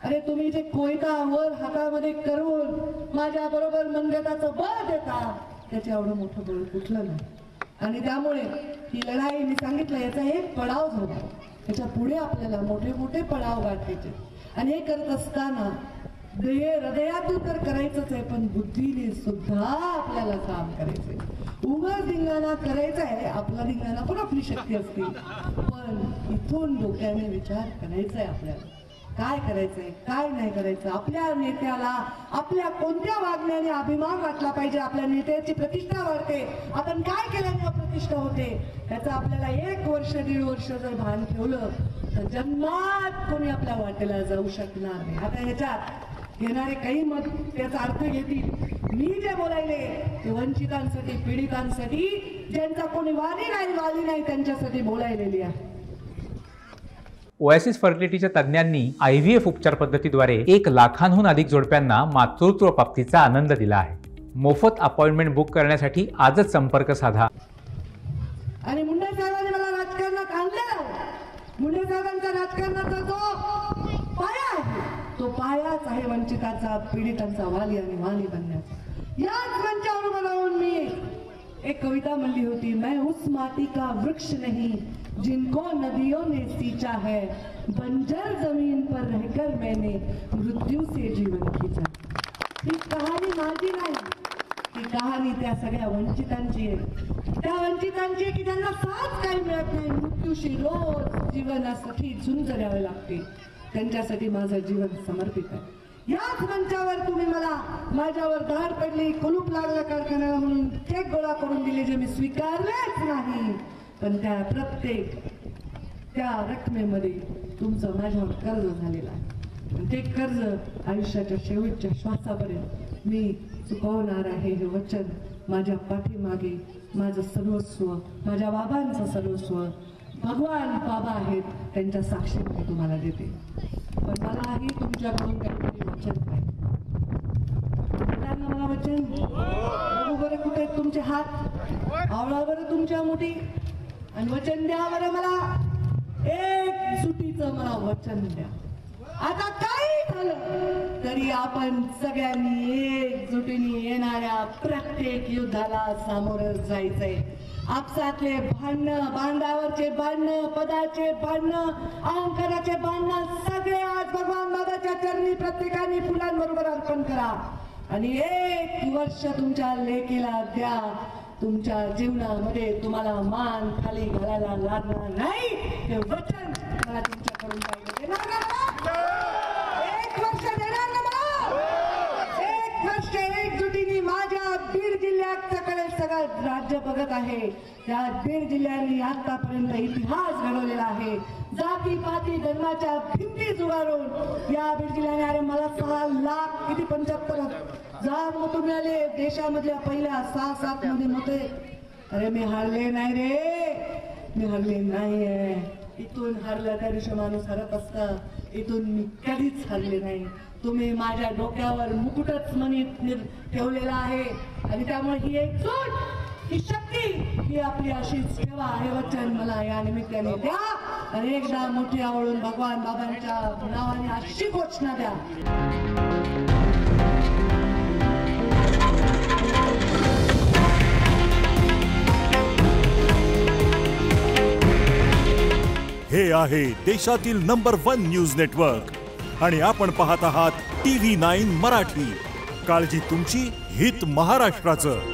अरे तुम्ही जे कोयतावर हातामध्ये करून माझ्या बरोबर मनगटाचं बळ देता त्याचे एवढं मोठं बळ कुठलं नाही. आणि त्यामुळे ही लढाई मी सांगितलं याचा एक पडाव झाला. याच्या पुढे आपल्याला मोठे मोठे पडाव गाठायचे आणि हे करत असताना हृदयातून तर करायचंच आहे पण बुद्धीने सुद्धा आपल्याला काम करायचंय. उगाच धिंगाणा करायचा आहे. आपला धिंगाणा पण आपली शक्ती असते पण इथून डोक्याने विचार करायचा आहे आपल्याला काय करायचंय काय नाही करायचं. आपल्या नेत्याला आपल्या कोणत्या वागण्याने अभिमान वाटला पाहिजे. आपल्या नेत्याची प्रतिष्ठा वाढते. आपण काय केल्याने प्रतिष्ठा होते त्याचा आपल्याला 1 वर्ष 1.5 वर्ष जर भान ठेवलं तर जन्मात कोणी आपल्या वाटेला जाऊ शकणार नाही. आता ह्याच्यात येणारे काही मत त्याचा अर्थ घेतील. मी जे बोलायले ते वंचितांसाठी पीडितांसाठी ज्यांचा कोणी वाली नाही त्यांच्यासाठी बोलायलेली आहे. ओएसिस फर्टिलिटीच्या तज्ज्ञांनी IVF उपचार पद्धतीद्वारे 1 लाखांहून अधिक जोडप्यांना मातृत्व प्राप्तीचा आनंद दिला आहे. मोफत अपॉइंटमेंट बुक करण्यासाठी आजच संपर्क साधा. आणि मुंडे साहेबांनी मला राजकारणात आणलं. मुंडे साहेबांचा राजकारणाचा जो पाया आहे तो पायाच आहे वंचिताचा पीडितांचा वाली आणि वाली बनण्याचा. याच मंचावर उभं राहून मी एक कविता म्हणली होती. मैं उस माटी का वृक्ष नहीं जिनको नदियों ने सींचा है बंजर जमीन पर रहकर मैंने मृत्यू से जीवन खींचा. ही कहाणी माझी नाही. ही कहाणी त्या सगळ्या वंचितांची आहे. त्या वंचितांची की ज्यांना साथ काही मिळत नाही. मृत्यूशी रोज जीवनासाठी झुंज द्यावे लागते. त्यांच्यासाठी माझं जीवन समर्पित आहे. याच मंचावर तुम्ही मला माझ्यावर धाड पडली कुलूप लागला कारखान्याला म्हणून चेक गोळा करून दिले जे मी स्वीकारलेच नाही. पण त्या प्रत्येक त्या रकमेमध्ये तुमचं माझ्यावर कर्ज झालेलं आहे. ते कर्ज आयुष्याच्या शेवटच्या श्वासापर्यंत मी चुकवणार आहे हे वचन माझ्या पाठीमागे माझं सर्वस्व माझ्या बाबांचं सर्वस्व भगवान बाबा आहेत त्यांच्या साक्षीमध्ये तुम्हाला देते. पण मलाही तुमच्याकडून काहीतरी वचन पाहिजे. मला वचन बघू बरं कुठे आहेत तुमचे हात. आवळा बरं तुमच्या मुठी आणि वचन द्या बरं मला. एकजुटीचं मला वचन द्या. आता काही झालं तरी आपण सगळ्यांनी एकजुटीने येणाऱ्या प्रत्येक युद्धाला सामोरं जायचंय. आपसातले भांडणं बांधावरचे भांडणं पदाचे भांडणं अहंकाराचे भांडणं सगळे आज भगवान बाबाच्या चरणी प्रत्येकाने फुलांबरोबर अर्पण करा आणि 1 वर्ष तुमच्या लेकीला द्या. तुमच्या जीवनामध्ये तुम्हाला मान खाली घालायला लागणार नाही हे वचन मला तुमच्याकडून पाहिजे. देणार ना? 1 वर्ष देणार ना मला? 1 वर्ष एकजुटीने माझ्या बीड जिल्ह्याकडे सगळं राज्य बघत आहे. त्या बीड जिल्ह्याने आतापर्यंत इतिहास घडवलेला आहे. जाती पाती धर्माच्या भिंती जुगारून या बीड जिल्ह्याने अरे मला 6 लाख किती 75 मत मिळाले. देशामधल्या पहिल्या 6-7 मध्ये मते. अरे मी हारले नाही रे. मी हारले नाहीये. इथून हरला त्या दिवशी माणूस हरत असता. इथून मी कधीच हरले नाही. तुम्ही माझ्या डोक्यावर मुकुटच मनीत ठेवलेला आहे आणि त्यामुळे ही एकजूट ही शक्ती ही आपली अशीच ठेवा हे वचन मला या निमित्ताने द्या. आणि एकदा मोठी आवडून भगवान बाबांच्या नावाने अशी घोषणा द्या. हे आहे देशातील नंबर 1 न्यूज नेटवर्क आणि आपण पाहत आहात TV9 मराठी. काळजी तुमची, हित महाराष्ट्राचं.